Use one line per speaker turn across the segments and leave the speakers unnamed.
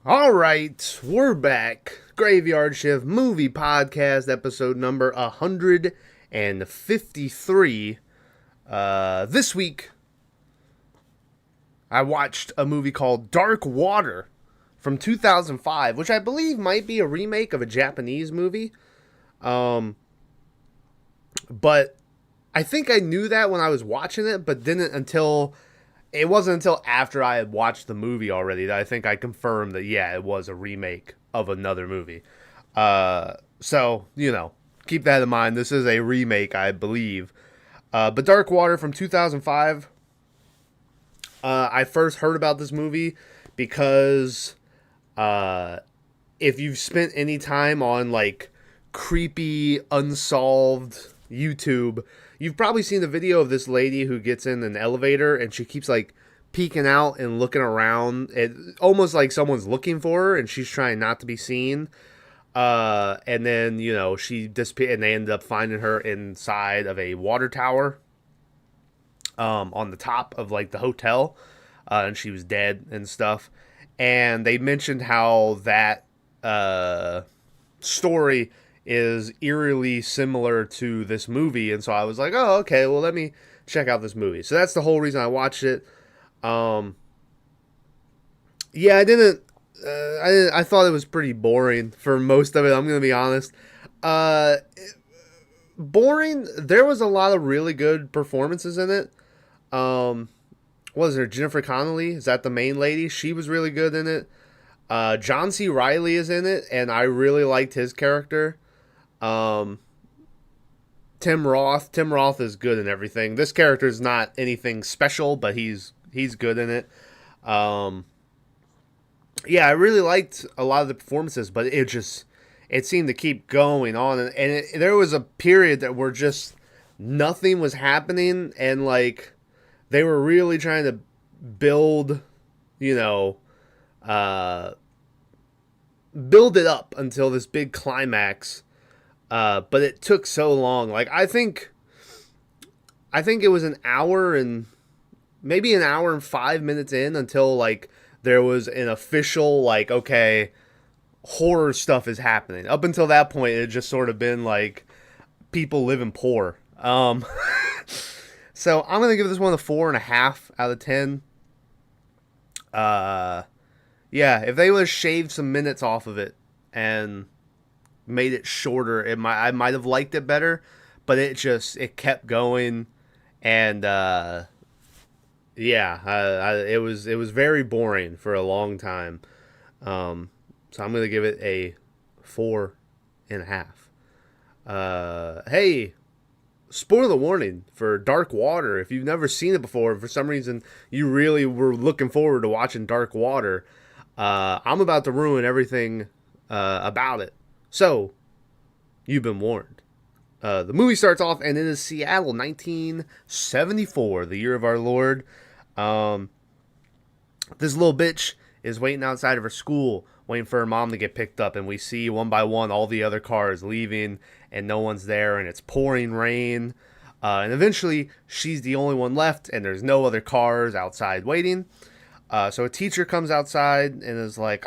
All right, we're back. Graveyard Shift Movie Podcast, episode number 153. This week, I watched a movie called Dark Water from 2005, which I believe might be a remake of a Japanese movie. But I think I knew that when I was watching it, but it wasn't until after I had watched the movie already that I think I confirmed that, yeah, it was a remake of another movie. So, keep that in mind. This is a remake, I believe. But Dark Water from 2005, I first heard about this movie because if you've spent any time on, creepy, unsolved YouTube, you've probably seen the video of this lady who gets in an elevator and she keeps peeking out and looking around. It almost like someone's looking for her and she's trying not to be seen. And then, she disappeared and they ended up finding her inside of a water tower on the top of the hotel. And she was dead and stuff. And they mentioned how that story is eerily similar to this movie, and so I was like, oh, okay, well, let me check out this movie. So that's the whole reason I watched it. I thought it was pretty boring for most of it, I'm gonna be honest. Boring. There was a lot of really good performances in it. What was there? Jennifer Connelly, is that the main lady? She was really good in it. John C. Reilly is in it, and I really liked his character. Tim Roth is good in everything. This character is not anything special, but he's good in it. I really liked a lot of the performances, but it seemed to keep going on, and there was a period that where just nothing was happening, and they were really trying to build, build it up until this big climax. But it took so long. I think it was an hour and 5 minutes in until there was an official okay, horror stuff is happening. Up until that point, it had just sort of been people living poor. So I'm gonna give this one a 4.5 out of 10. If they would have shaved some minutes off of it and made it shorter, I might have liked it better, but it kept going, and it was very boring for a long time. So I'm gonna give it a 4.5. Hey, spoiler warning for Dark Water. If you've never seen it before, for some reason you really were looking forward to watching Dark Water, I'm about to ruin everything about it. So, you've been warned. The movie starts off, and it is Seattle, 1974, the year of our Lord. This little bitch is waiting outside of her school, waiting for her mom to get picked up, and we see one by one all the other cars leaving, and no one's there, and it's pouring rain. And eventually, she's the only one left, and there's no other cars outside waiting. So a teacher comes outside and is like,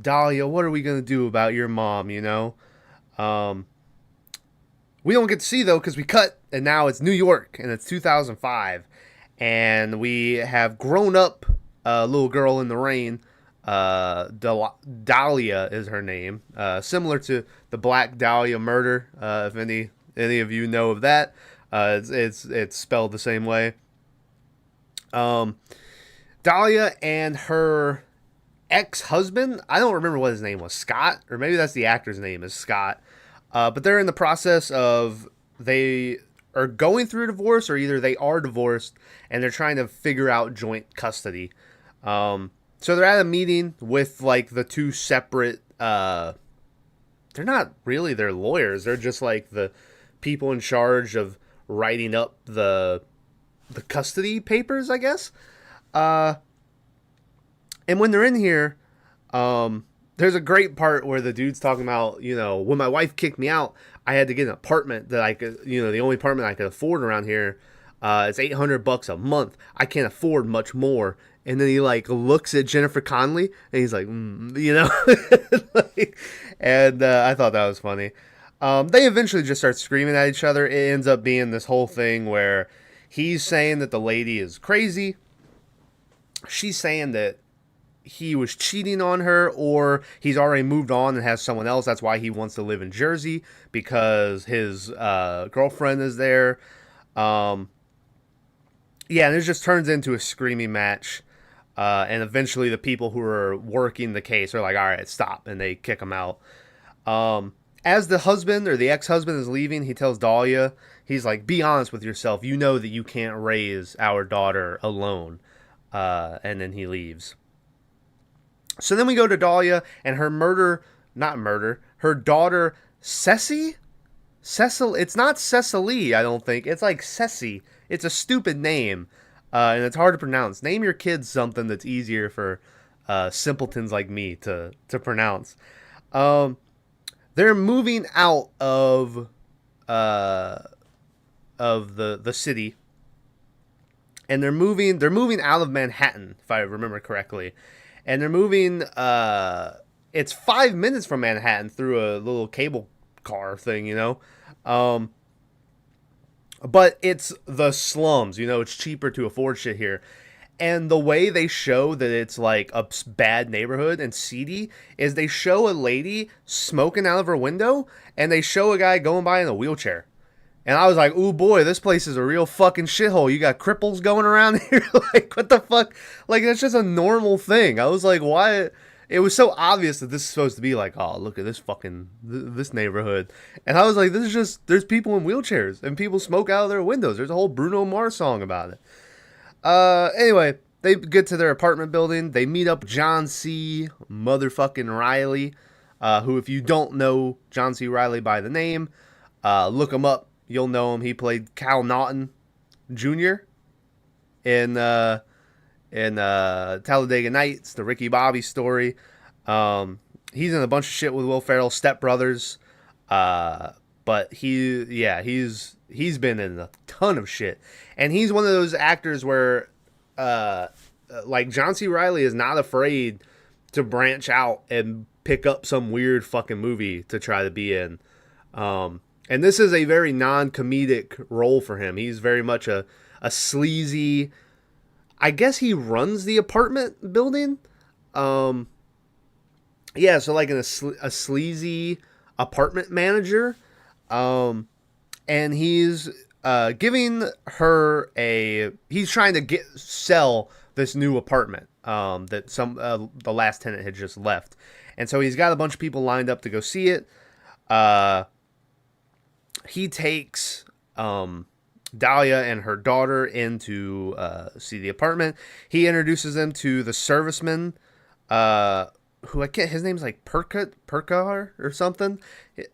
Dahlia, what are we going to do about your mom, We don't get to see, though, because we cut, and now it's New York, and it's 2005, and we have grown up little girl in the rain. Dahlia is her name, similar to the Black Dahlia murder, if any of you know of that. It's spelled the same way. Dahlia and her ex-husband, I don't remember what his name was, Scott, or maybe that's the actor's name is Scott, but they're in the process of, they are going through a divorce, or either they are divorced and they're trying to figure out joint custody. So they're at a meeting with the two separate, they're not really their lawyers, they're just the people in charge of writing up the custody papers, I guess. And when they're in here, there's a great part where the dude's talking about, when my wife kicked me out, I had to get an apartment that I could, the only apartment I could afford around here. It's $800 a month. I can't afford much more. And then he like looks at Jennifer Connelly and he's like, like, and I thought that was funny. They eventually just start screaming at each other. It ends up being this whole thing where he's saying that the lady is crazy. She's saying that he was cheating on her, or he's already moved on and has someone else. That's why he wants to live in Jersey, because his girlfriend is there. Yeah, and it just turns into a screaming match. And eventually the people who are working the case are like, all right, stop. And they kick him out. As the husband or the ex-husband is leaving, he tells Dahlia, he's like, be honest with yourself. You know that you can't raise our daughter alone. And then he leaves. So then we go to Dahlia and her her daughter, Cecily? It's not Cecily, I don't think. It's like Ceci. It's a stupid name. And it's hard to pronounce. Name your kids something that's easier for simpletons like me to pronounce. They're moving out of the city, and they're moving out of Manhattan, if I remember correctly, and they're moving. It's 5 minutes from Manhattan through a little cable car thing, But it's the slums, it's cheaper to afford shit here. And the way they show that it's like a bad neighborhood and seedy is they show a lady smoking out of her window and they show a guy going by in a wheelchair. And I was like, ooh boy, this place is a real fucking shithole. You got cripples going around here? Like, what the fuck? Like, that's just a normal thing. I was like, why? It was so obvious that this is supposed to be like, oh, look at this fucking, this neighborhood. And I was like, this is just, there's people in wheelchairs and people smoke out of their windows. There's a whole Bruno Mars song about it. Anyway, they get to their apartment building. They meet up John C. motherfucking Riley, who, if you don't know John C. Riley by the name, look him up. You'll know him. He played Cal Naughton Jr. in Talladega Nights, the Ricky Bobby story. He's in a bunch of shit with Will Ferrell, Step Brothers. But he's been in a ton of shit. And he's one of those actors where, like, John C. Reilly is not afraid to branch out and pick up some weird fucking movie to try to be in. And this is a very non-comedic role for him. He's very much a sleazy, I guess he runs the apartment building. So like a sleazy apartment manager. And he's giving her he's trying to sell this new apartment that the last tenant had just left. And so he's got a bunch of people lined up to go see it. He takes Dahlia and her daughter in to see the apartment. He introduces them to the serviceman, who I can't, his name's like Perkar or something.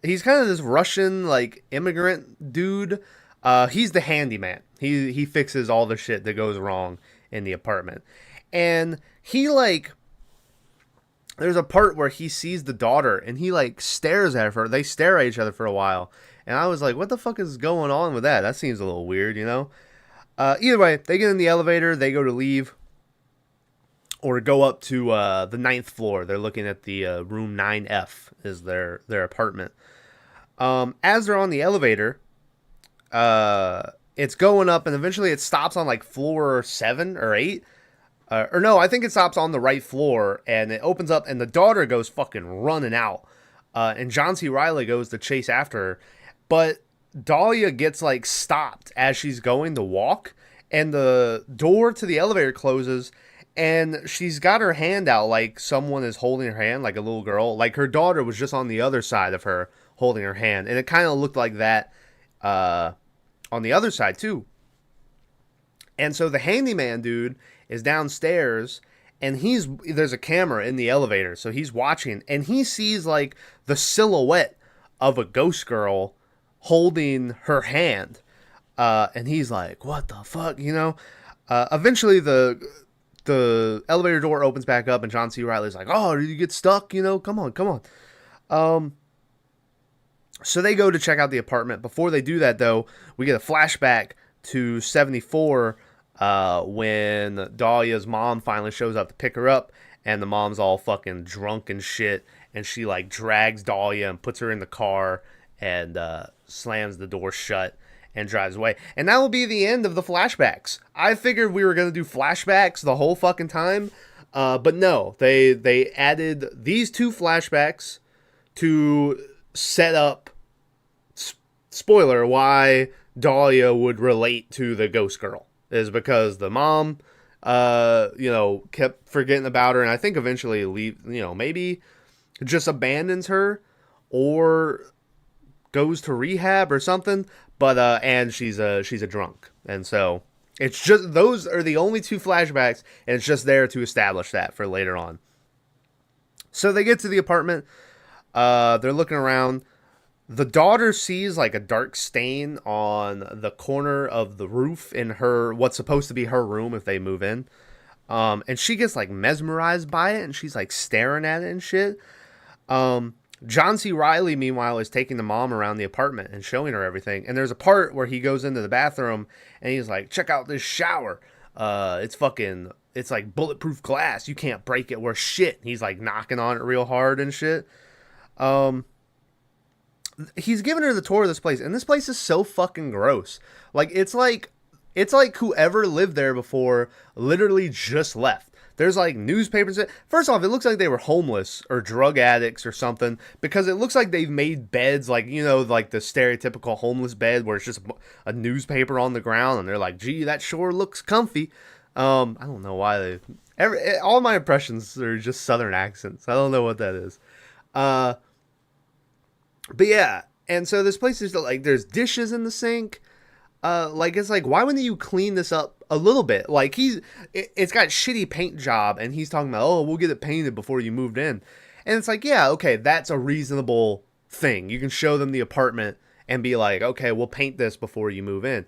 He's kind of this Russian, like, immigrant dude. He's the handyman. He fixes all the shit that goes wrong in the apartment. And he, like, there's a part where he sees the daughter and he, like, stares at her. They stare at each other for a while. And I was like, what the fuck is going on with that? That seems a little weird, Either way, they get in the elevator. They go to leave or go up to the 9th floor. They're looking at the room 9F is their apartment. As they're on the elevator, it's going up and eventually it stops on like floor 7 or 8. Or no, I think it stops on the right floor and it opens up and the daughter goes fucking running out. And John C. Reilly goes to chase after her. But Dahlia gets, like, stopped as she's going to walk, and the door to the elevator closes, and she's got her hand out like someone is holding her hand, like a little girl. Like, her daughter was just on the other side of her holding her hand, and it kind of looked like that on the other side, too. And so the handyman dude is downstairs, and there's a camera in the elevator, so he's watching, and he sees, like, the silhouette of a ghost girl holding her hand, and he's like, what the fuck, eventually the elevator door opens back up and John C. Reilly's like, oh, did you get stuck, come on. So they go to check out the apartment. Before they do that, though, we get a flashback to 74, when Dahlia's mom finally shows up to pick her up, and the mom's all fucking drunk and shit, and she like drags Dahlia and puts her in the car and slams the door shut and drives away. And that will be the end of the flashbacks. I figured we were gonna do flashbacks the whole fucking time, but no, they added these two flashbacks to set up, spoiler, why Dahlia would relate to the ghost girl, is because the mom kept forgetting about her, and I think eventually maybe just abandons her or goes to rehab or something. But and she's a drunk, and so it's just, those are the only two flashbacks, and it's just there to establish that for later on. So they get to the apartment. They're looking around. The daughter sees like a dark stain on the corner of the roof in her, what's supposed to be her room if they move in. And she gets like mesmerized by it, and she's like staring at it and shit. John C. Reilly, meanwhile, is taking the mom around the apartment and showing her everything. And there's a part where he goes into the bathroom and he's like, check out this shower. It's like bulletproof glass. You can't break it worth shit. He's like knocking on it real hard and shit. He's giving her the tour of this place, and this place is so fucking gross. It's like whoever lived there before literally just left. There's like newspapers. First off, it looks like they were homeless or drug addicts or something, because it looks like they've made beds like the stereotypical homeless bed where it's just a newspaper on the ground, and they're like, gee, that sure looks comfy. I don't know why all my impressions are just Southern accents. I don't know what that is. But yeah, and so this place is like, there's dishes in the sink. It's like, why wouldn't you clean this up a little bit? Like, it's got shitty paint job, and he's talking about, oh, we'll get it painted before you moved in. And it's like, yeah, okay, that's a reasonable thing. You can show them the apartment and be like, okay, we'll paint this before you move in.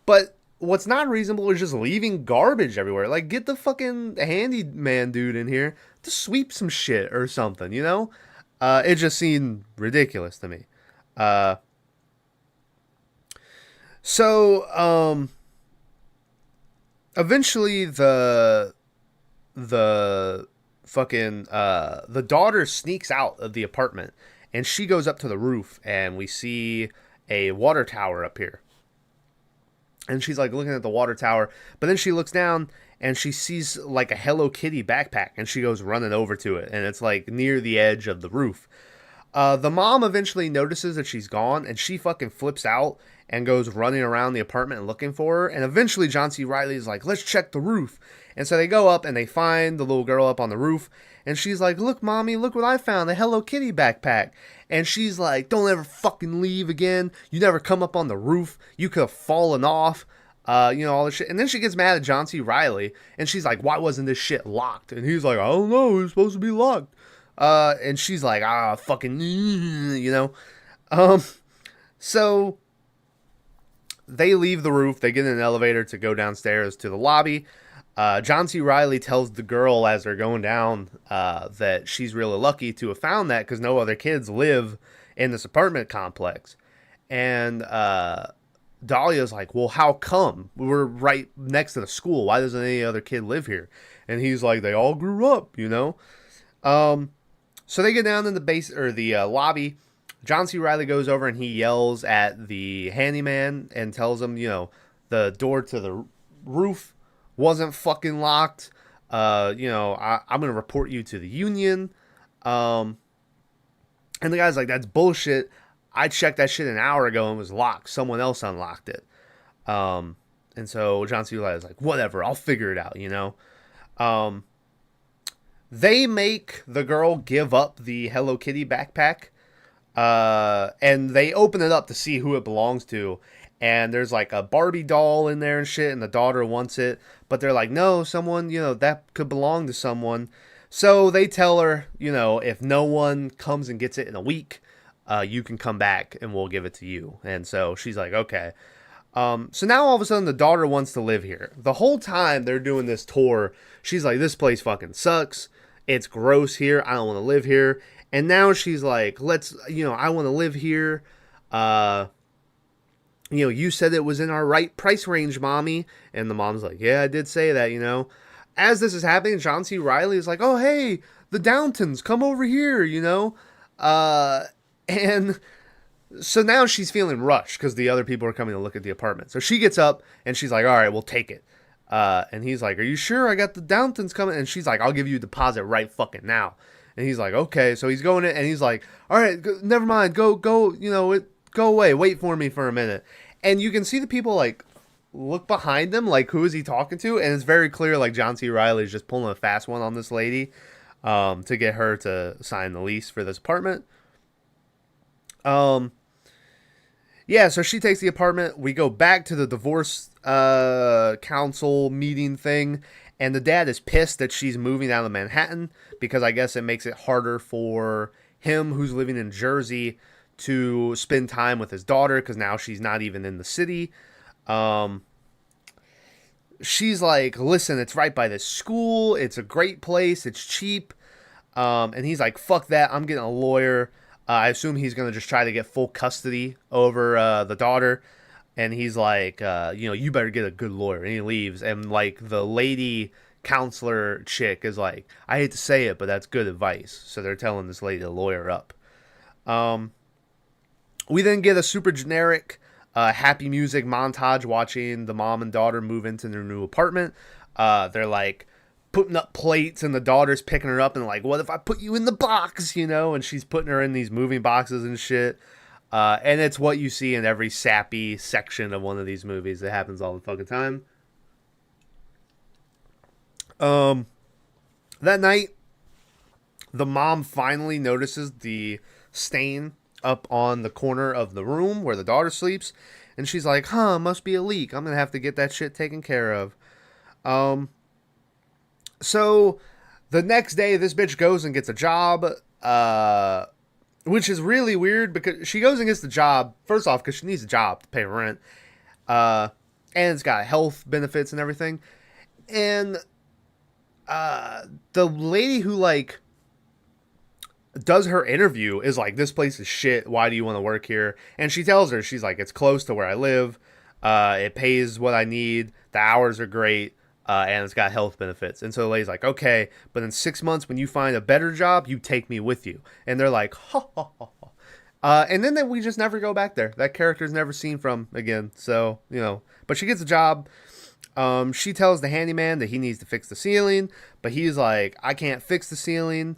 But what's not reasonable is just leaving garbage everywhere. Like, get the fucking handyman dude in here to sweep some shit or something, you know? It just seemed ridiculous to me. So, eventually the daughter sneaks out of the apartment, and she goes up to the roof, and we see a water tower up here. And she's like looking at the water tower, but then she looks down and she sees like a Hello Kitty backpack, and she goes running over to it, and it's like near the edge of the roof. The mom eventually notices that she's gone, and she fucking flips out and goes running around the apartment looking for her. And eventually John C. Reilly is like, let's check the roof. And so they go up and they find the little girl up on the roof. And she's like, look, mommy, look what I found, a Hello Kitty backpack. And she's like, don't ever fucking leave again. You never come up on the roof. You could have fallen off. All this shit. And then she gets mad at John C. Reilly. And she's like, why wasn't this shit locked? And he's like, I don't know. It was supposed to be locked. And she's like, fucking, So they leave the roof. They get in an elevator to go downstairs to the lobby. John C. Reilly tells the girl as they're going down that she's really lucky to have found that, because no other kids live in this apartment complex. And Dahlia's like, well, how come? We're right next to the school. Why doesn't any other kid live here? And he's like, they all grew up, So they get down in the base, or the lobby. John C. Reilly goes over and he yells at the handyman and tells him, the door to the roof wasn't fucking locked. I'm going to report you to the union. And the guy's like, that's bullshit. I checked that shit an hour ago and it was locked. Someone else unlocked it. And so John C. Reilly's like, whatever, I'll figure it out, They make the girl give up the Hello Kitty backpack. And they open it up to see who it belongs to. And there's like a Barbie doll in there and shit, and the daughter wants it. But they're like, no, someone, that could belong to someone. So they tell her, if no one comes and gets it in a week, you can come back and we'll give it to you. And so she's like, okay. So now all of a sudden the daughter wants to live here. The whole time they're doing this tour, she's like, this place fucking sucks. It's gross here. I don't want to live here. And now she's like, I want to live here. You said it was in our right price range, mommy. And the mom's like, yeah, I did say that. As this is happening, John C. Reilly is like, oh, hey, the Downtons, come over here. Uh, and so now she's feeling rushed because the other people are coming to look at the apartment. So she gets up and she's like, all right, we'll take it. And he's like, are you sure? I got the Downtons coming. And she's like, I'll give you a deposit right fucking now. And he's like, okay. So he's going in and he's like, all right, never mind. Go, go away. Wait for me for a minute. And you can see the people like look behind them, like who is he talking to? And it's very clear like John C. Reilly is just pulling a fast one on this lady to get her to sign the lease for this apartment. Yeah, so she takes the apartment. We go back to the divorce council meeting thing, and the dad is pissed that she's moving out of Manhattan because I guess it makes it harder for him, who's living in Jersey, to spend time with his daughter because now she's not even in the city. She's like, listen, it's right by this school. It's a great place. It's cheap. And he's like, fuck that. I'm getting a lawyer. I assume he's going to just try to get full custody over the daughter. And he's like, you better get a good lawyer. And he leaves. And like the lady counselor chick is like, I hate to say it, but that's good advice. So they're telling this lady to lawyer up. We then get a super generic happy music montage watching the mom and daughter move into their new apartment. They're like putting up plates and the daughter's picking her up and like, what if I put you in the box, and she's putting her in these moving boxes and shit. And it's what you see in every sappy section of one of these movies. It happens all the fucking time. That night, the mom finally notices the stain up on the corner of the room where the daughter sleeps. And she's like, must be a leak. I'm going to have to get that shit taken care of. So the next day, this bitch goes and gets a job, which is really weird because she goes and gets the job, first off, because she needs a job to pay rent, and it's got health benefits and everything. And the lady who, like, does her interview is like, this place is shit. Why do you want to work here? And she tells her, she's like, it's close to where I live. It pays what I need. The hours are great. And it's got health benefits. And so the lady's like, okay, but in 6 months, when you find a better job, you take me with you. And they're like, ha, ha, ha, ha. And then we just never go back there. That character's never seen from again. So, but she gets a job. She tells the handyman that he needs to fix the ceiling, but he's like, I can't fix the ceiling.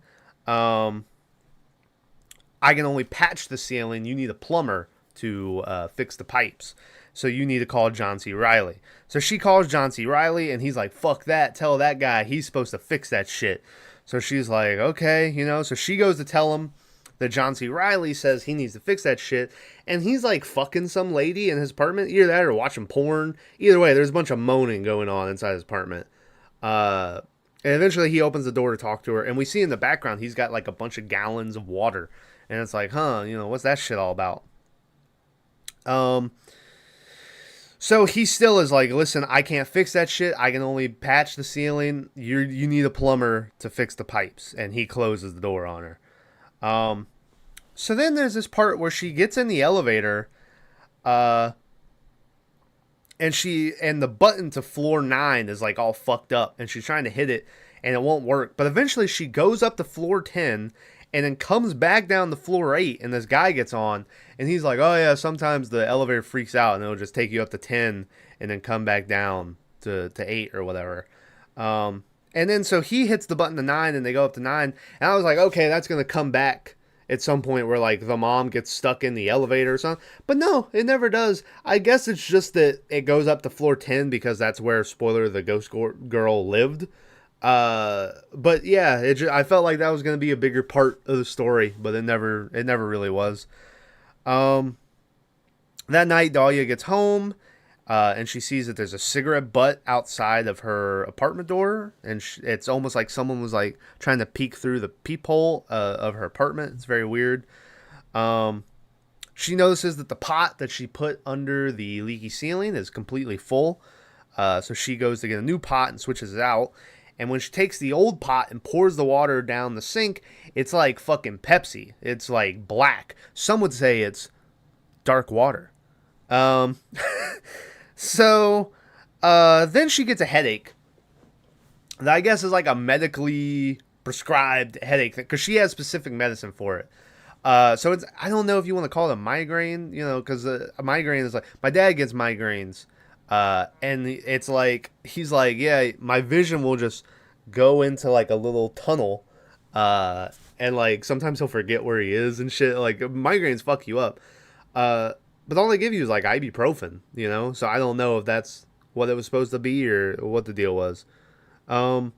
I can only patch the ceiling. You need a plumber to fix the pipes. So you need to call John C. Reilly. So she calls John C. Reilly, and he's like, fuck that. Tell that guy he's supposed to fix that shit. So she's like, okay, So she goes to tell him that John C. Reilly says he needs to fix that shit. And he's like fucking some lady in his apartment. Either that or watching porn. Either way, there's a bunch of moaning going on inside his apartment. And eventually he opens the door to talk to her. And we see in the background he's got like a bunch of gallons of water. And it's like, what's that shit all about? So he still is like, listen, I can't fix that shit. I can only patch the ceiling. You need a plumber to fix the pipes. And he closes the door on her. So then there's this part where she gets in the elevator, and the button to floor 9 is like all fucked up, and she's trying to hit it, and it won't work. But eventually she goes up to floor 10, and then comes back down to floor 8, and this guy gets on, and he's like, oh yeah, sometimes the elevator freaks out, and it'll just take you up to 10, and then come back down to 8 or whatever. And then so he hits the button to 9, and they go up to 9, and I was like, okay, that's going to come back at some point where like the mom gets stuck in the elevator or something. But no, it never does. I guess it's just that it goes up to floor 10 because that's where, spoiler, the ghost girl lived. But yeah, I felt like that was going to be a bigger part of the story, but it never really was. That night, Dahlia gets home, and she sees that there's a cigarette butt outside of her apartment door, and it's almost like someone was like trying to peek through the peephole of her apartment. It's very weird. She notices that the pot that she put under the leaky ceiling is completely full, so she goes to get a new pot and switches it out. And when she takes the old pot and pours the water down the sink, it's like fucking Pepsi. It's like black. Some would say it's dark water. Um, so then she gets a headache that I guess is like a medically prescribed headache because she has specific medicine for it. So it's I don't know if you want to call it a migraine, because a migraine is like my dad gets migraines, and it's like he's like, yeah, my vision will just go into like a little tunnel, and like sometimes he'll forget where he is and shit. Like migraines fuck you up, but all they give you is like ibuprofen, So I don't know if that's what it was supposed to be or what the deal was. Um,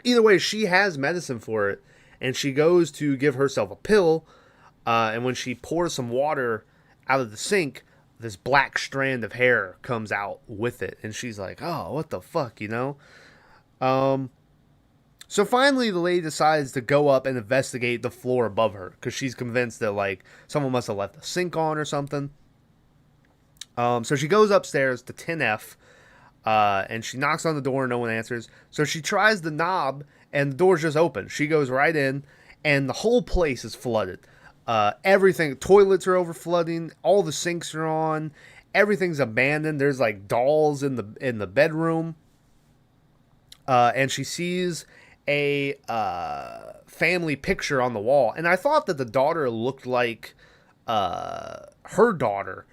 Either way, she has medicine for it, and she goes to give herself a pill. And when she pours some water out of the sink, this black strand of hair comes out with it, and she's like, "Oh, what the fuck?" Um, so finally, the lady decides to go up and investigate the floor above her because she's convinced that like someone must have left the sink on or something. So she goes upstairs to 10F, and she knocks on the door. No one answers. So she tries the knob, and the door's just open. She goes right in, and the whole place is flooded. Everything, toilets are over flooding. All the sinks are on. Everything's abandoned. There's like dolls in the bedroom. And she sees a family picture on the wall, and I thought that the daughter looked like her daughter.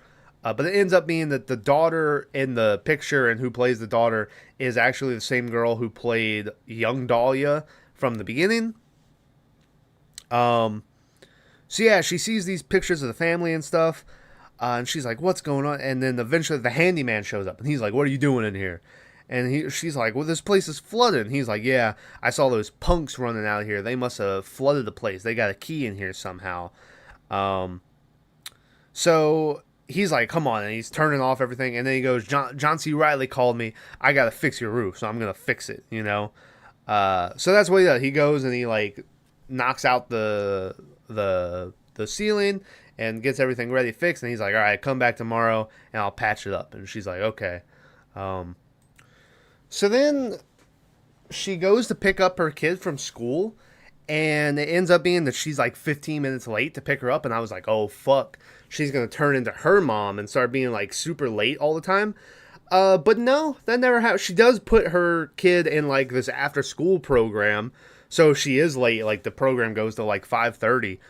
But it ends up being that the daughter in the picture and who plays the daughter is actually the same girl who played young Dahlia from the beginning. So yeah, she sees these pictures of the family and stuff, and she's like, "What's going on?" And then eventually the handyman shows up, and he's like, "What are you doing in here?" And she's like, "Well, this place is flooded." And he's like, "Yeah, I saw those punks running out of here. They must have flooded the place. They got a key in here somehow." So he's like, "Come on," and he's turning off everything, and then he goes, John C. Riley called me. I gotta fix your roof, so I'm gonna fix it. So that's what he does. He goes and he like knocks out the ceiling and gets everything ready fixed, and he's like, "All right, come back tomorrow and I'll patch it up." And she's like, "Okay." So then she goes to pick up her kid from school, and it ends up being that she's like 15 minutes late to pick her up, and I was like, "Oh fuck, she's gonna turn into her mom and start being like super late all the time." But no, that never happens. She does put her kid in like this after school program, so she is late. Like the program goes to like 5:30.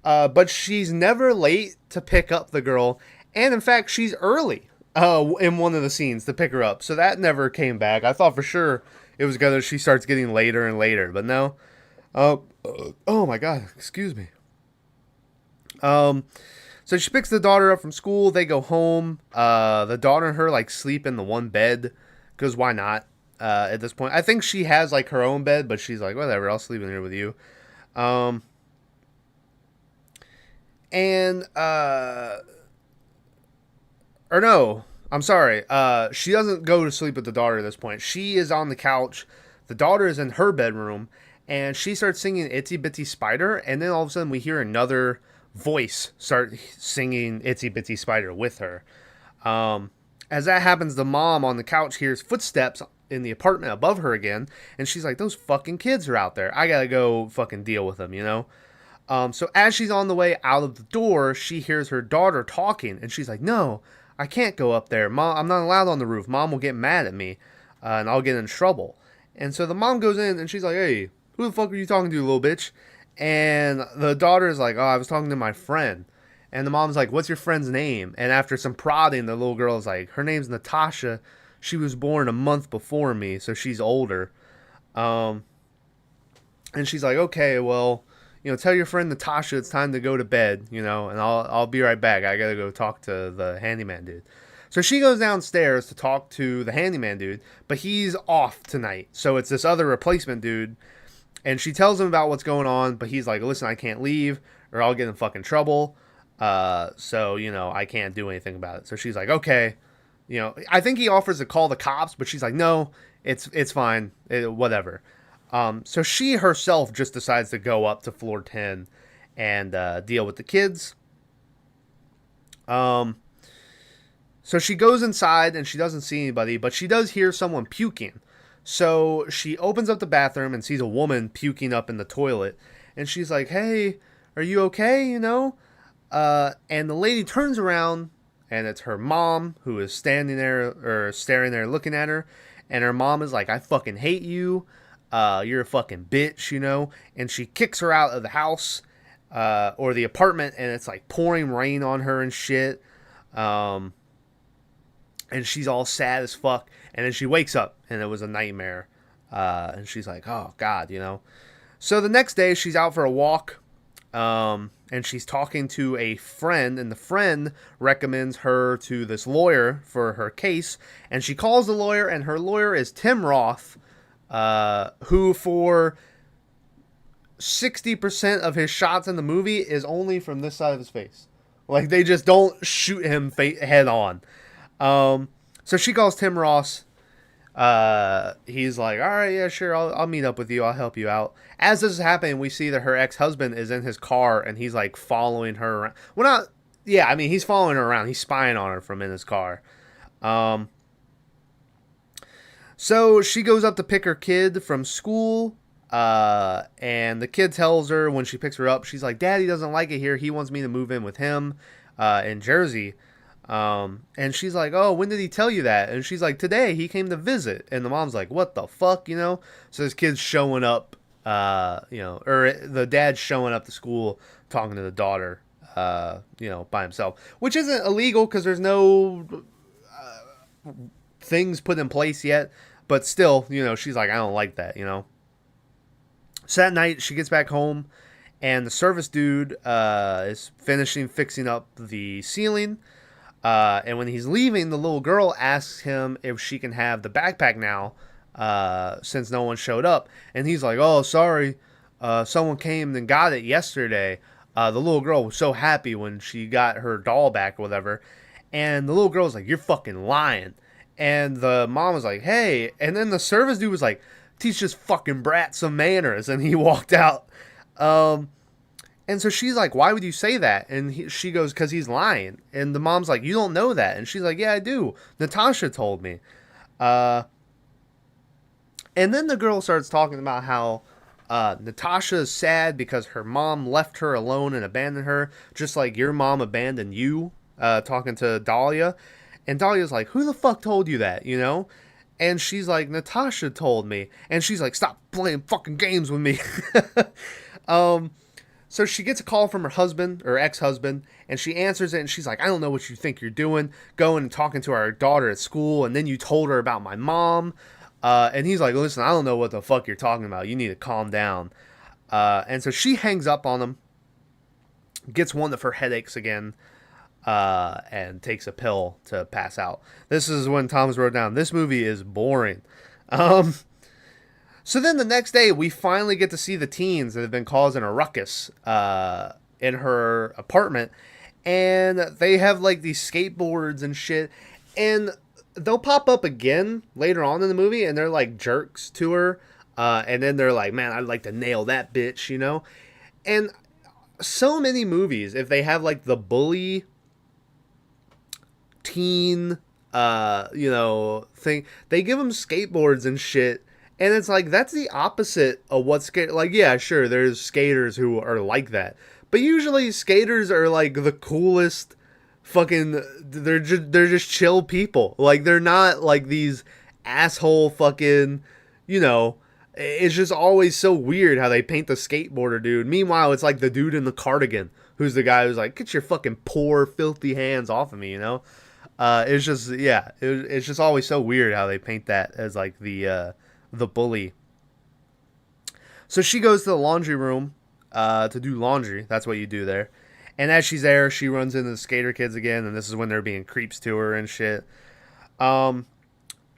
But she's never late to pick up the girl, and in fact, she's early in one of the scenes to pick her up. So that never came back. I thought for sure it was gonna she starts getting later and later, but no. Oh my god, excuse me. So she picks the daughter up from school. They go home. The daughter and her like sleep in the one bed because why not? At this point, I think she has like her own bed, but she's like, whatever, I'll sleep in here with you. And or no, I'm sorry. She doesn't go to sleep with the daughter at this point. She is on the couch. The daughter is in her bedroom, and she starts singing "Itsy Bitsy Spider," and then all of a sudden we hear another voice start singing "Itsy Bitsy Spider" with her. As that happens, the mom on the couch hears footsteps in the apartment above her again, and she's like, "Those fucking kids are out there. I gotta go fucking deal with them." So as she's on the way out of the door, she hears her daughter talking, and she's like, "No, I can't go up there. Mom, I'm not allowed on the roof. Mom will get mad at me, and I'll get in trouble." And so the mom goes in, and she's like, "Hey, who the fuck are you talking to, little bitch?" And the daughter is like, "Oh, I was talking to my friend." And the mom's like, "What's your friend's name?" And after some prodding, the little girl is like, "Her name's Natasha. She was born a month before me, so she's older." And she's like, "Okay, well, tell your friend Natasha it's time to go to bed, and I'll be right back. I gotta go talk to the handyman dude." So she goes downstairs to talk to the handyman dude, but he's off tonight. So it's this other replacement dude, and she tells him about what's going on, but he's like, "Listen, I can't leave or I'll get in fucking trouble. So, I can't do anything about it." So she's like, "Okay." I think he offers to call the cops, but she's like, "No, it's fine. Whatever." So she herself just decides to go up to floor 10 and deal with the kids. So she goes inside and she doesn't see anybody, but she does hear someone puking. So she opens up the bathroom and sees a woman puking up in the toilet. And she's like, "Hey, are you okay?" And the lady turns around, and it's her mom who is standing there or staring there looking at her. And her mom is like, I fucking hate you. You're a fucking bitch, you know? And she kicks her out of the house or the apartment, and it's like pouring rain on her and shit. And she's all sad as fuck. And then she wakes up, and it was a nightmare. And she's like, oh, God, you know? So the next day, she's out for a walk. And she's talking to a friend, and the friend recommends her to this lawyer for her case. And she calls the lawyer, and her lawyer is Tim Roth, who for 60% of his shots in the movie is only from this side of his face. Like, they just don't shoot him head on. So she calls Tim Ross. He's like, all right, yeah, sure, I'll meet up with you. I'll help you out. As this is happening, we see that her ex-husband is in his car, and he's like following her around. Well, not, yeah, I mean, he's following her around. He's spying on her from in his car. So she goes up to pick her kid from school. And the kid tells her when she picks her up, she's like, Daddy doesn't like it here. He wants me to move in with him, in Jersey. And she's like, oh, when did he tell you that? And she's like, today, he came to visit. And the mom's like, what the fuck, you know? So this kid's showing up, you know, or the dad's showing up to school talking to the daughter, you know, by himself, which isn't illegal because there's no things put in place yet. But still, you know, she's like, I don't like that, you know? So that night, she gets back home, and the service dude is fixing up the ceiling. And when he's leaving, the little girl asks him if she can have the backpack now, since no one showed up. And he's like, oh, sorry, someone came and got it yesterday. The little girl was so happy when she got her doll back or whatever. And the little girl was like, you're fucking lying. And the mom was like, hey. And then the service dude was like, teach this fucking brat some manners. And he walked out. And so she's like, why would you say that? And she goes, because he's lying. And the mom's like, you don't know that. And she's like, yeah, I do. Natasha told me. And then the girl starts talking about how Natasha is sad because her mom left her alone and abandoned her, just like your mom abandoned you, talking to Dahlia. And Dahlia's like, who the fuck told you that, you know? And she's like, Natasha told me. And she's like, stop playing fucking games with me. So she gets a call from her husband, or ex-husband, and she answers it, and she's like, I don't know what you think you're doing, going and talking to our daughter at school, and then you told her about my mom. And he's like, listen, I don't know what the fuck you're talking about. You need to calm down. And so she hangs up on him, gets one of her headaches again, and takes a pill to pass out. This is when Thomas wrote down, this movie is boring. So then the next day, we finally get to see the teens that have been causing a ruckus in her apartment. And they have, like, these skateboards and shit. And they'll pop up again later on in the movie, and they're, like, jerks to her. And then they're like, man, I'd like to nail that bitch, you know? And so many movies, if they have, like, the bully teen, you know, thing, they give them skateboards and shit. And it's like, that's the opposite of what like, yeah, sure, there's skaters who are like that. But usually skaters are like the coolest fucking, they're just chill people. Like, they're not like these asshole fucking, you know, it's just always so weird how they paint the skateboarder dude. Meanwhile, it's like the dude in the cardigan who's the guy who's like, get your fucking poor, filthy hands off of me, you know? It's just, yeah, it's just always so weird how they paint that as like the bully. So she goes to the laundry room to do laundry. That's what you do there. And as she's there, she runs into the skater kids again, and this is when they're being creeps to her and shit.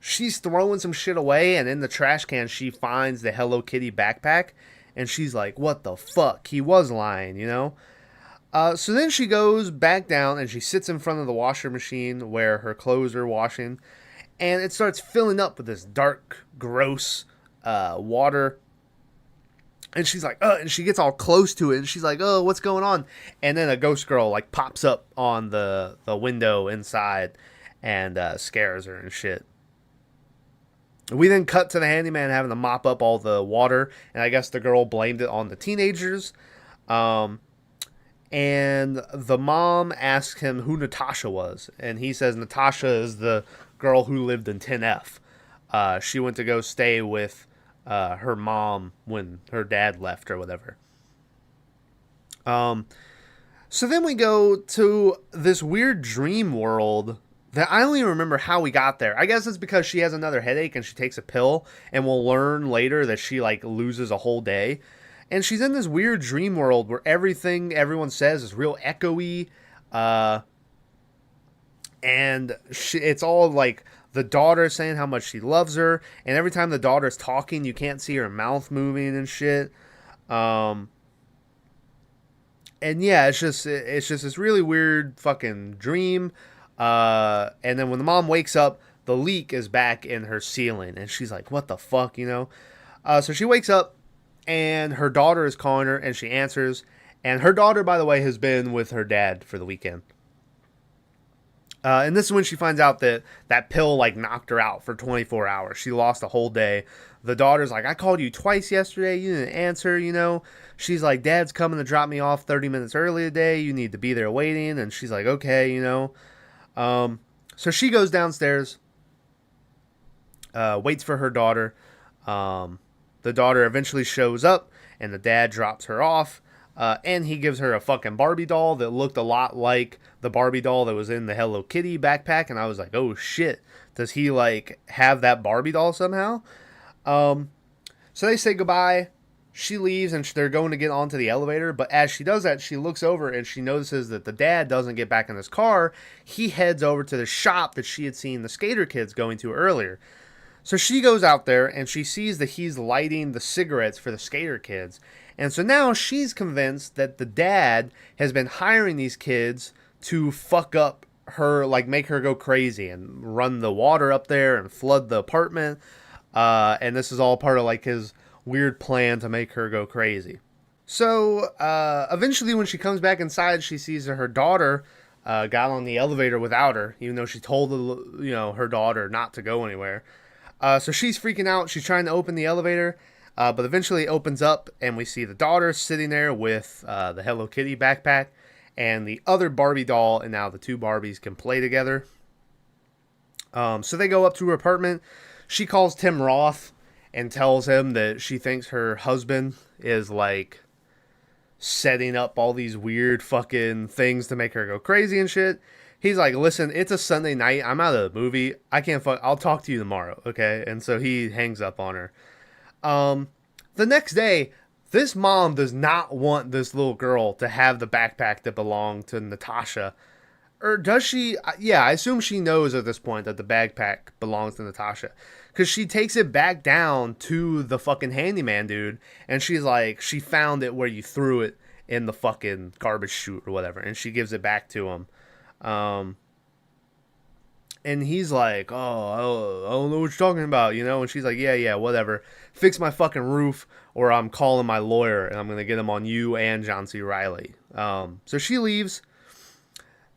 She's throwing some shit away, and in the trash can, she finds the Hello Kitty backpack, and she's like, what the fuck? He was lying, you know? So then she goes back down, and she sits in front of the washer machine where her clothes are washing, and it starts filling up with this dark, gross water. And she's like, and she gets all close to it, and she's like, oh, what's going on? And then a ghost girl, like, pops up on the window inside and scares her and shit. We then cut to the handyman having to mop up all the water, and I guess the girl blamed it on the teenagers. And the mom asks him who Natasha was, and he says Natasha is the girl who lived in 10F. She went to go stay with her mom when her dad left or whatever. So then we go to this weird dream world that I don't even remember how we got there. I guess it's because she has another headache and she takes a pill, and we'll learn later that she like loses a whole day. And she's in this weird dream world where everything everyone says is real echoey. And it's all like the daughter saying how much she loves her. And every time the daughter's talking, you can't see her mouth moving and shit. And yeah, it's just this really weird fucking dream. And then when the mom wakes up, the leak is back in her ceiling, and she's like, "What the fuck," you know? So she wakes up, and her daughter is calling her, and she answers. And her daughter, by the way, has been with her dad for the weekend. And this is when she finds out that that pill like knocked her out for 24 hours. She lost a whole day. The daughter's like, "I called you twice yesterday. You didn't answer, you know." She's like, "Dad's coming to drop me off 30 minutes early today. You need to be there waiting." And she's like, "Okay, you know." So she goes downstairs, waits for her daughter. The daughter eventually shows up, and the dad drops her off. And he gives her a fucking Barbie doll that looked a lot like the Barbie doll that was in the Hello Kitty backpack. And I was like, oh shit, does he like have that Barbie doll somehow? So they say goodbye. She leaves, and they're going to get onto the elevator. But as she does that, she looks over and she notices that the dad doesn't get back in his car. He heads over to the shop that she had seen the skater kids going to earlier. So she goes out there and she sees that he's lighting the cigarettes for the skater kids. And so now she's convinced that the dad has been hiring these kids to fuck up her, like make her go crazy and run the water up there and flood the apartment. And this is all part of like his weird plan to make her go crazy. So eventually when she comes back inside, she sees that her daughter got on the elevator without her, even though she told her daughter not to go anywhere. So she's freaking out. She's trying to open the elevator. But eventually it opens up, and we see the daughter sitting there with the Hello Kitty backpack and the other Barbie doll, and now the two Barbies can play together. So they go up to her apartment. She calls Tim Roth and tells him that she thinks her husband is like setting up all these weird fucking things to make her go crazy and shit. He's like, "Listen, it's a Sunday night. I'm out of the movie. I can't I'll talk to you tomorrow, okay?" And so he hangs up on her. The next day, this mom does not want this little girl to have the backpack that belonged to Natasha. Or does she? Yeah, I assume she knows at this point that the backpack belongs to Natasha. Because she takes it back down to the fucking handyman dude. And she's like, she found it where you threw it in the fucking garbage chute or whatever. And she gives it back to him. And he's like, "Oh, I don't know what you're talking about, you know?" And she's like, yeah, whatever. Fix my fucking roof, or I'm calling my lawyer, and I'm going to get him on you and John C. Reilly. So she leaves.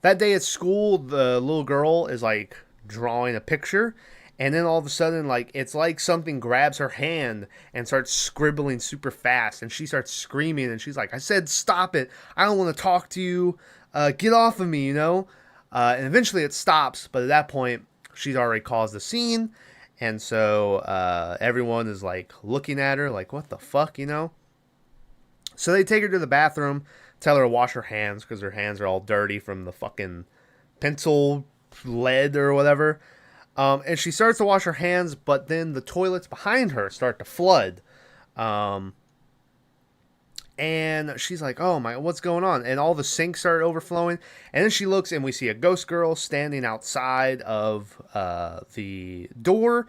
That day at school, the little girl is, like, drawing a picture. And then all of a sudden, like, it's like something grabs her hand and starts scribbling super fast. And she starts screaming, and she's like, "I said stop it. I don't want to talk to you. Get off of me, you know?" And eventually it stops, but at that point, she's already caused the scene, and so everyone is, like, looking at her, like, what the fuck, you know? So they take her to the bathroom, tell her to wash her hands, because her hands are all dirty from the fucking pencil lead or whatever. And she starts to wash her hands, but then the toilets behind her start to flood. And she's like, "Oh my, what's going on?" And all the sinks start overflowing. And then she looks, and we see a ghost girl standing outside of the door.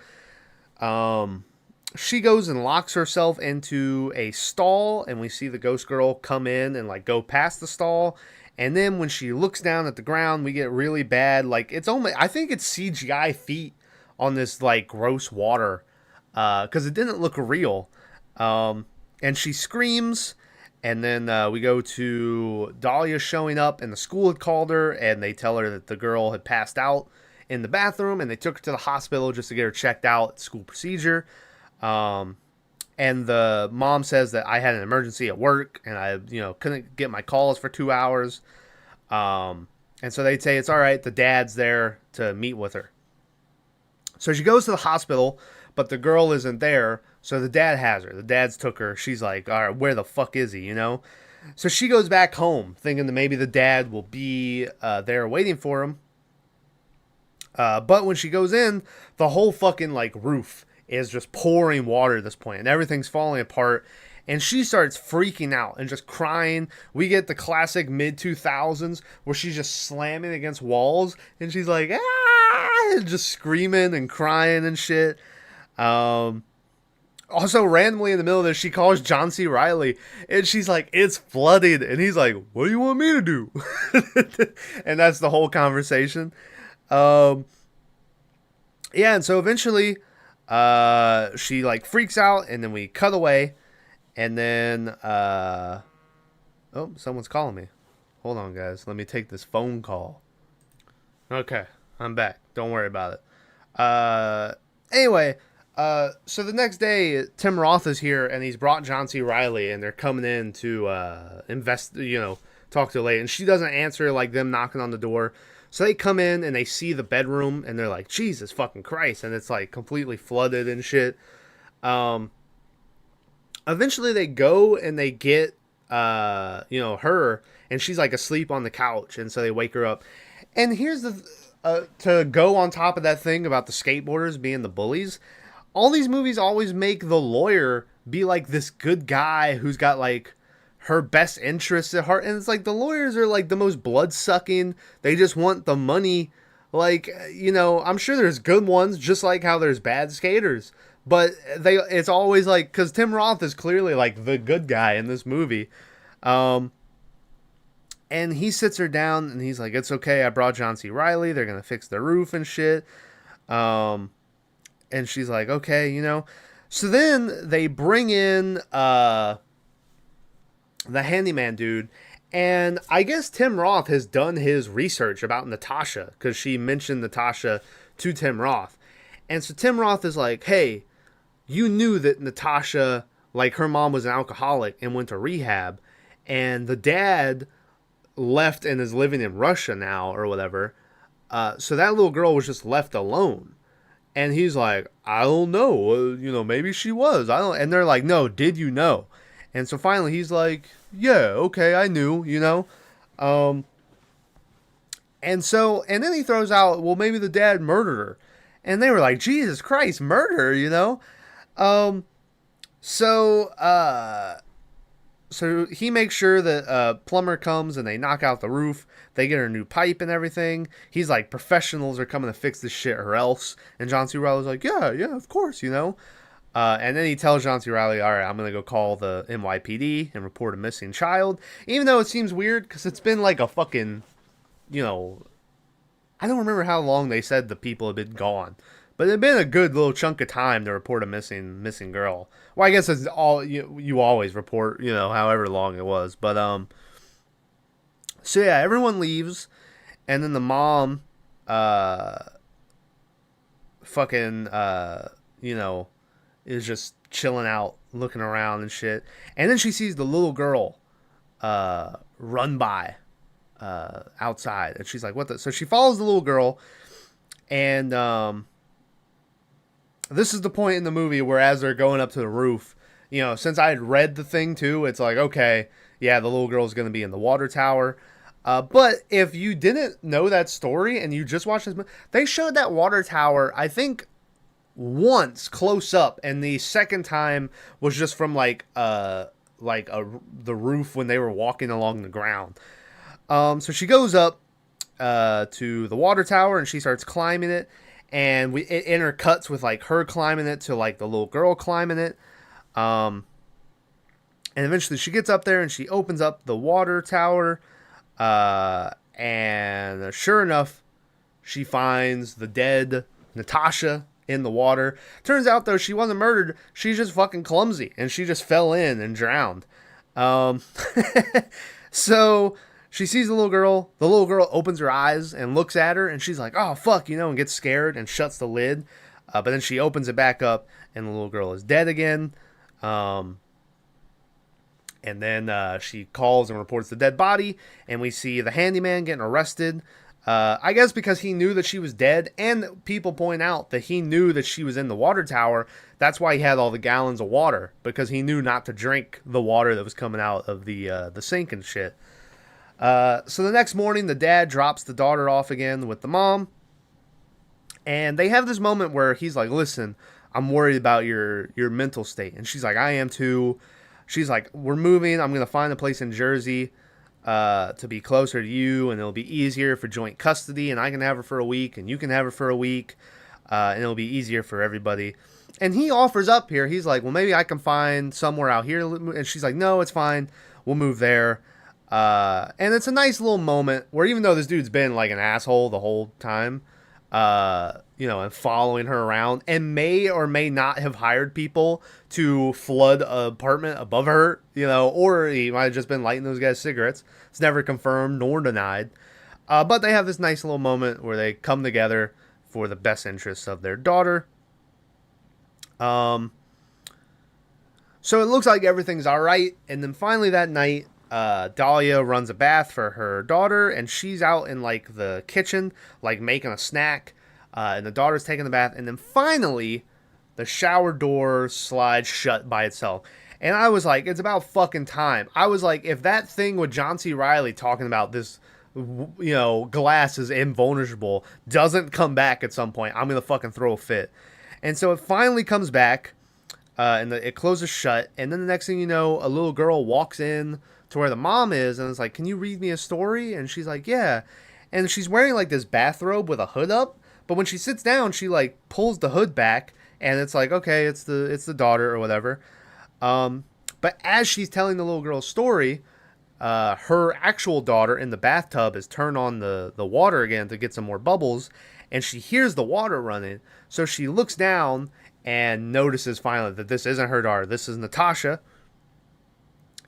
She goes and locks herself into a stall, and we see the ghost girl come in and like go past the stall. And then when she looks down at the ground, we get really bad, like, it's only, I think it's CGI feet on this like gross water, because it didn't look real. And she screams. And then we go to Dahlia showing up, and the school had called her, and they tell her that the girl had passed out in the bathroom, and they took her to the hospital just to get her checked out. School procedure. And the mom says that I had an emergency at work and I, couldn't get my calls for 2 hours. And so they say it's all right. The dad's there to meet with her. So she goes to the hospital, but the girl isn't there. So the dad has her. The dad's took her. She's like, all right, where the fuck is he, So she goes back home thinking that maybe the dad will be there waiting for him. But when she goes in, the whole fucking roof is just pouring water at this point, and everything's falling apart. And she starts freaking out and just crying. We get the classic mid-2000s where she's just slamming against walls, and she's like, ah, and just screaming and crying and shit. Also, randomly in the middle of this, she calls John C. Reilly, and she's like, it's flooded. And he's like, what do you want me to do? And that's the whole conversation. Yeah, and so eventually, she freaks out, and then we cut away, and then, oh, someone's calling me. Hold on, guys. Let me take this phone call. Okay, I'm back. Don't worry about it. Anyway, so the next day, Tim Roth is here, and he's brought John C. Reilly, and they're coming in to, talk to Leigh, and she doesn't answer, them knocking on the door. So they come in, and they see the bedroom, and they're like, Jesus fucking Christ, and it's, completely flooded and shit. Eventually they go, and they get, her, and she's, asleep on the couch, and so they wake her up. And here's to go on top of that thing about the skateboarders being the bullies, all these movies always make the lawyer be, this good guy who's got, her best interests at heart. And it's the lawyers are the most blood-sucking. They just want the money. I'm sure there's good ones, just like how there's bad skaters. But it's always because Tim Roth is clearly the good guy in this movie. And he sits her down and he's like, it's okay. I brought John C. Reilly. They're going to fix the roof and shit. And she's like, okay, So then they bring in, the handyman dude, and I guess Tim Roth has done his research about Natasha, because she mentioned Natasha to Tim Roth. And so Tim Roth is like, hey, you knew that Natasha, her mom was an alcoholic and went to rehab, and the dad left and is living in Russia now, or whatever, so that little girl was just left alone. And he's like, I don't know, maybe she was, and they're like, no, did you know? And so finally he's like, yeah, okay, I knew, And then he throws out, well, maybe the dad murdered her. And they were like, Jesus Christ, murder, So he makes sure that a plumber comes and they knock out the roof. They get her a new pipe and everything. He's like, professionals are coming to fix this shit or else. And John C. Reilly's like, yeah, of course, And then he tells John C. Reilly, all right, I'm going to go call the NYPD and report a missing child. Even though it seems weird because it's been a fucking, I don't remember how long they said the people had been gone. But it had been a good little chunk of time to report a missing girl. Well, I guess it's all, you always report, however long it was. But, so yeah, everyone leaves. And then the mom, is just chilling out, looking around and shit. And then she sees the little girl run by outside. And she's like, what the? So she follows the little girl. And this is the point in the movie where as they're going up to the roof, since I had read the thing too, it's like, okay, yeah, the little girl's going to be in the water tower. But if you didn't know that story and you just watched this movie, they showed that water tower, I think, once close up, and the second time was just from the roof when they were walking along the ground. So she goes up to the water tower and she starts climbing it, and it intercuts with her climbing it to the little girl climbing it. And eventually she gets up there and she opens up the water tower, and sure enough, she finds the dead Natasha in the water. Turns out, though, she wasn't murdered. She's just fucking clumsy, and she just fell in and drowned. So she sees the little girl. The little girl opens her eyes and looks at her, and she's like, oh, fuck, and gets scared and shuts the lid. But then she opens it back up, and the little girl is dead again. Um, and then she calls and reports the dead body, and we see the handyman getting arrested. I guess because he knew that she was dead, and people point out that he knew that she was in the water tower. That's why he had all the gallons of water, because he knew not to drink the water that was coming out of the sink and shit. So the next morning, the dad drops the daughter off again with the mom, and they have this moment where he's like, "Listen, I'm worried about your mental state," and she's like, "I am too." She's like, "We're moving. I'm gonna find a place in Jersey to be closer to you, and it'll be easier for joint custody, and I can have her for a week, and you can have her for a week, and it'll be easier for everybody." And he offers up here. He's like, "Well, maybe I can find somewhere out here," and she's like, "No, it's fine. We'll move there." And it's a nice little moment where, even though this dude's been like an asshole the whole time, and following her around, and may or may not have hired people to flood an apartment above her, or he might have just been lighting those guys cigarettes. It's never confirmed nor denied. But they have this nice little moment where they come together for the best interests of their daughter. So it looks like everything's all right. And then finally that night, Dahlia runs a bath for her daughter, and she's out in like the kitchen, like making a snack, and the daughter's taking the bath, and then finally the shower door slides shut by itself. And I was like, it's about fucking time. I was like, if that thing with John C. Reilly talking about this, glass is invulnerable, doesn't come back at some point, I'm gonna fucking throw a fit. And so it finally comes back, and it closes shut, and then the next thing you know, a little girl walks in to where the mom is, and it's like, "Can you read me a story?" And she's like, "Yeah." And she's wearing like this bathrobe with a hood up, but when she sits down, she like pulls the hood back, and it's like, okay, it's the daughter or whatever. But as she's telling the little girl's story, her actual daughter in the bathtub has turned on the water again to get some more bubbles, and she hears the water running, so she looks down and notices finally that this isn't her daughter, this is Natasha.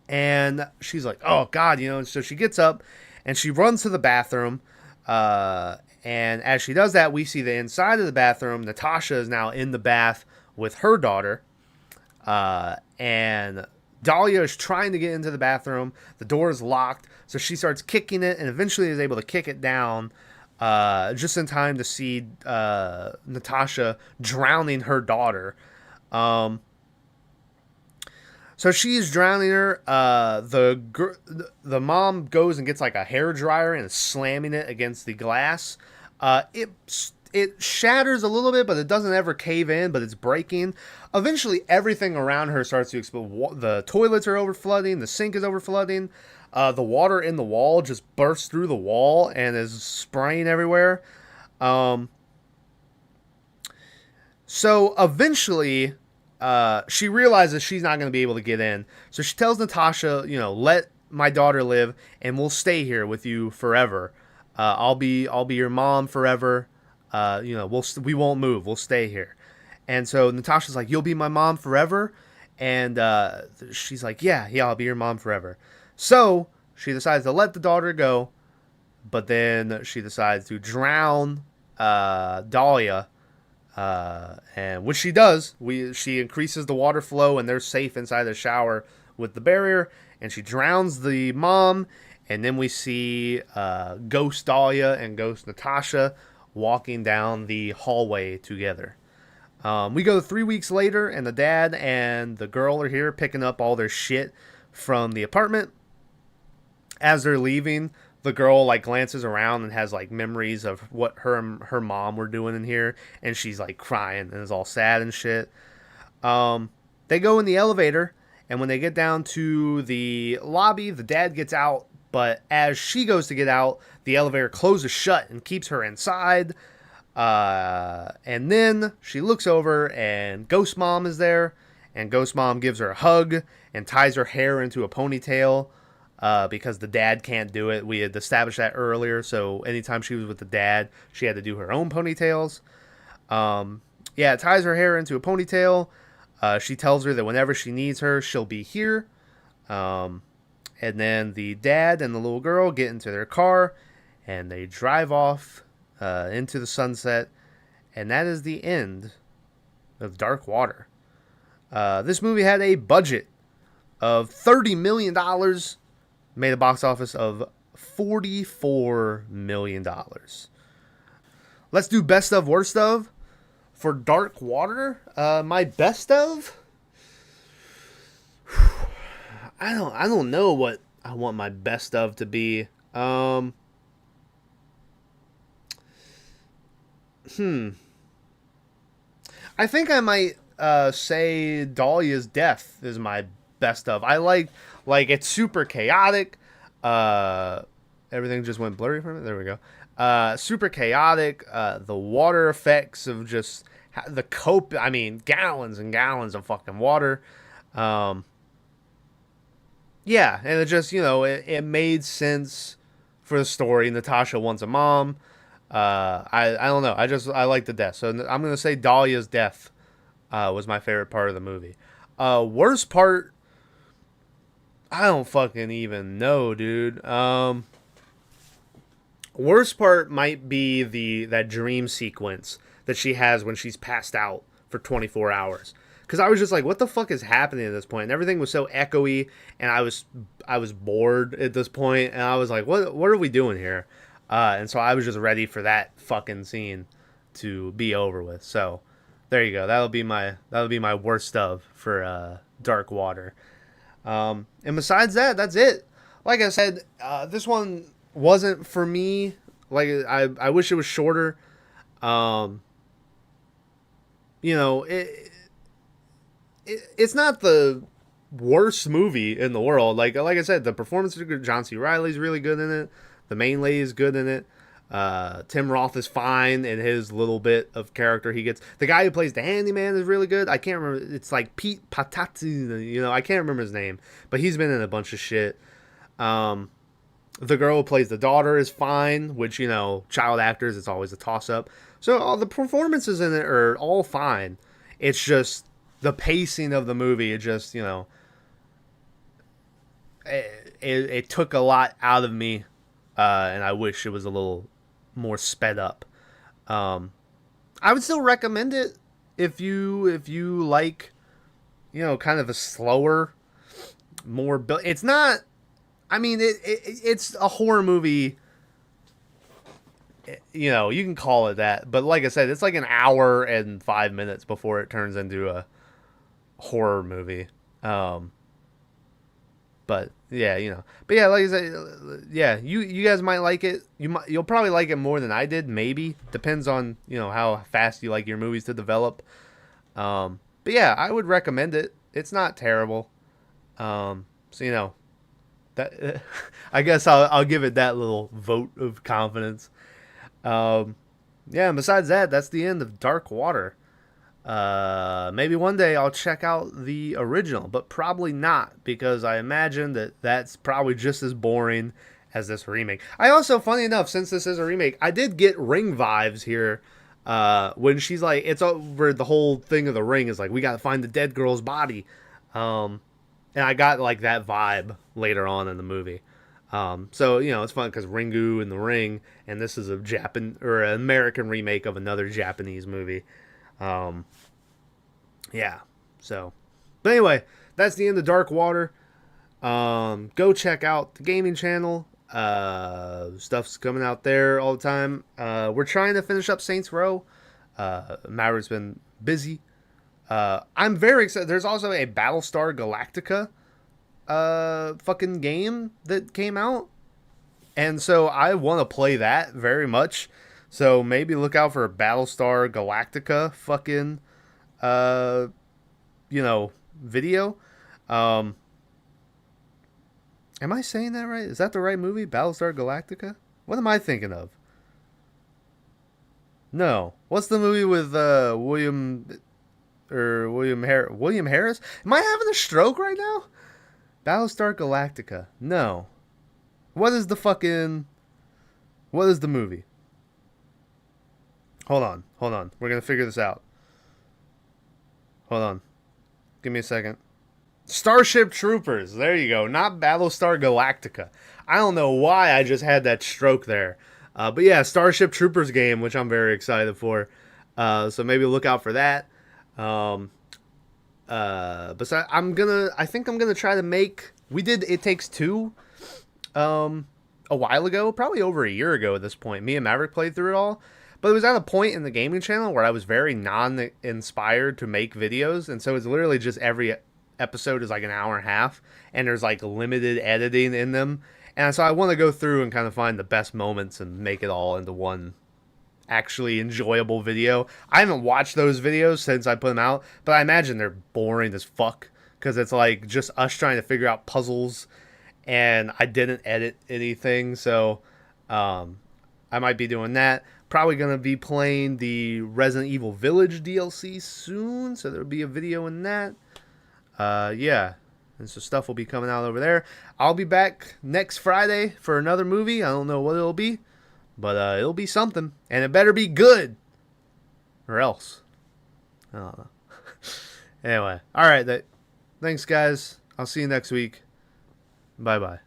And she's like, "Oh God," so she gets up and she runs to the bathroom. And as she does that, we see the inside of the bathroom. Natasha is now in the bath with her daughter. And Dahlia is trying to get into the bathroom. The door is locked. So she starts kicking it and eventually is able to kick it down, just in time to see Natasha drowning her daughter. So she's drowning her. The mom goes and gets like a hair dryer and is slamming it against the glass. It shatters a little bit, but it doesn't ever cave in, but it's breaking. Eventually, everything around her starts to explode. The toilets are overflooding. The sink is overflooding. The water in the wall just bursts through the wall and is spraying everywhere. So eventually, she realizes she's not going to be able to get in. So she tells Natasha, "Let my daughter live, and we'll stay here with you forever. I'll be your mom forever. We won't move. We'll stay here." And so Natasha's like, "You'll be my mom forever?" And she's like, yeah, I'll be your mom forever. So she decides to let the daughter go, but then she decides to drown Dahlia. And which she does. She increases the water flow, and they're safe inside the shower with the barrier, and she drowns the mom. And then we see Ghost Dahlia and Ghost Natasha walking down the hallway together. We go 3 weeks later, and the dad and the girl are here picking up all their shit from the apartment. As they're leaving, the girl like glances around and has like memories of what her and her mom were doing in here, and she's like crying and is all sad and shit. They go in the elevator, and when they get down to the lobby, the dad gets out, but as she goes to get out, the elevator closes shut and keeps her inside. And then she looks over, and Ghost Mom is there, and Ghost Mom gives her a hug and ties her hair into a ponytail. Because the dad can't do it. We had established that earlier, so anytime she was with the dad, she had to do her own ponytails. Ties her hair into a ponytail. She tells her that whenever she needs her, she'll be here. And then the dad and the little girl get into their car, and they drive off into the sunset. And that is the end of Dark Water. This movie had a budget of $30 million, made a box office of $44 million. Let's do best of, worst of. For Dark Water, my best of, I don't know what I want my best of to be. I think I might say Dahlia's death is my best of. I like it's super chaotic. Everything just went blurry for me. There we go. Super chaotic. The water effects of just the cope. I mean, gallons and gallons of fucking water. Yeah, and it just, it made sense for the story. Natasha wants a mom. I don't know. I like the death. So I'm gonna say Dahlia's death was my favorite part of the movie. Worst part, I don't fucking even know, dude. Worst part might be that dream sequence that she has when she's passed out for 24 hours. Because I was just like, what the fuck is happening at this point? And everything was so echoey, and I was bored at this point, and I was like, what are we doing here? And so I was just ready for that fucking scene to be over with. So there you go. That'll be my worst of for Dark Water. And besides that, that's it. Like I said, this one wasn't for me. Like I wish it was shorter. It's not the worst movie in the world. Like I said, the performance is good. John C. Reilly's really good in it. The main lady is good in it. Tim Roth is fine in his little bit of character he gets. The guy who plays the handyman is really good. I can't remember. It's like Pete Patati. I can't remember his name, but he's been in a bunch of shit. The girl who plays the daughter is fine, which, child actors, it's always a toss-up. So all the performances in it are all fine. It's just the pacing of the movie. It just, it took a lot out of me, and I wish it was a little more sped up. I would still recommend it if you like, kind of a slower, more. It's not. I mean, it's a horror movie. You can call it that, but like I said, it's like an hour and 5 minutes before it turns into a horror movie. But yeah, but yeah, like I said, yeah, you guys might like it. You'll probably like it more than I did. Maybe depends on how fast you like your movies to develop. But yeah, I would recommend it. It's not terrible. So that I guess I'll give it that little vote of confidence. Yeah, and besides that, that's the end of Dark Water. Maybe one day I'll check out the original, but probably not, because I imagine that's probably just as boring as this remake. I also, funny enough, since this is a remake, I did get Ring vibes here. When she's like, it's over, the whole thing of the ring is like, we gotta find the dead girl's body. And I got like that vibe later on in the movie. So it's fun because Ringu and the Ring, and this is an American remake of another Japanese movie. Yeah. So, but anyway, that's the end of Dark Water. Go check out the gaming channel. Stuff's coming out there all the time. We're trying to finish up Saints Row. Maverick's been busy. I'm very excited. There's also a Battlestar Galactica fucking game that came out, and so I want to play that very much. So maybe look out for a Battlestar Galactica fucking video. Am I saying that right? Is that the right movie? Battlestar Galactica? What am I thinking of? No. What's the movie with William Harris? Am I having a stroke right now? Battlestar Galactica. No. What is the movie? Hold on. We're going to figure this out. Hold on. Give me a second. Starship Troopers. There you go. Not Battlestar Galactica. I don't know why I just had that stroke there. But yeah, Starship Troopers game, which I'm very excited for. So maybe look out for that. I think I'm gonna try to make. We did It Takes Two, a while ago, probably over a year ago at this point. Me and Maverick played through it all, but it was at a point in the gaming channel where I was very non-inspired to make videos, and so it's literally just every episode is like an hour and a half, and there's like limited editing in them, and so I want to go through and kind of find the best moments and make it all into one actually enjoyable video. I haven't watched those videos since I put them out, but I imagine they're boring as fuck because it's like just us trying to figure out puzzles, and I didn't edit anything, so I might be doing that. Probably gonna be playing the Resident Evil Village DLC soon, so there'll be a video in that. Yeah, and so stuff will be coming out over there. I'll be back next Friday for another movie. I don't know what it'll be, but it'll be something, and it better be good, or else. I don't know. Anyway, all right. Thanks, guys. I'll see you next week. Bye-bye.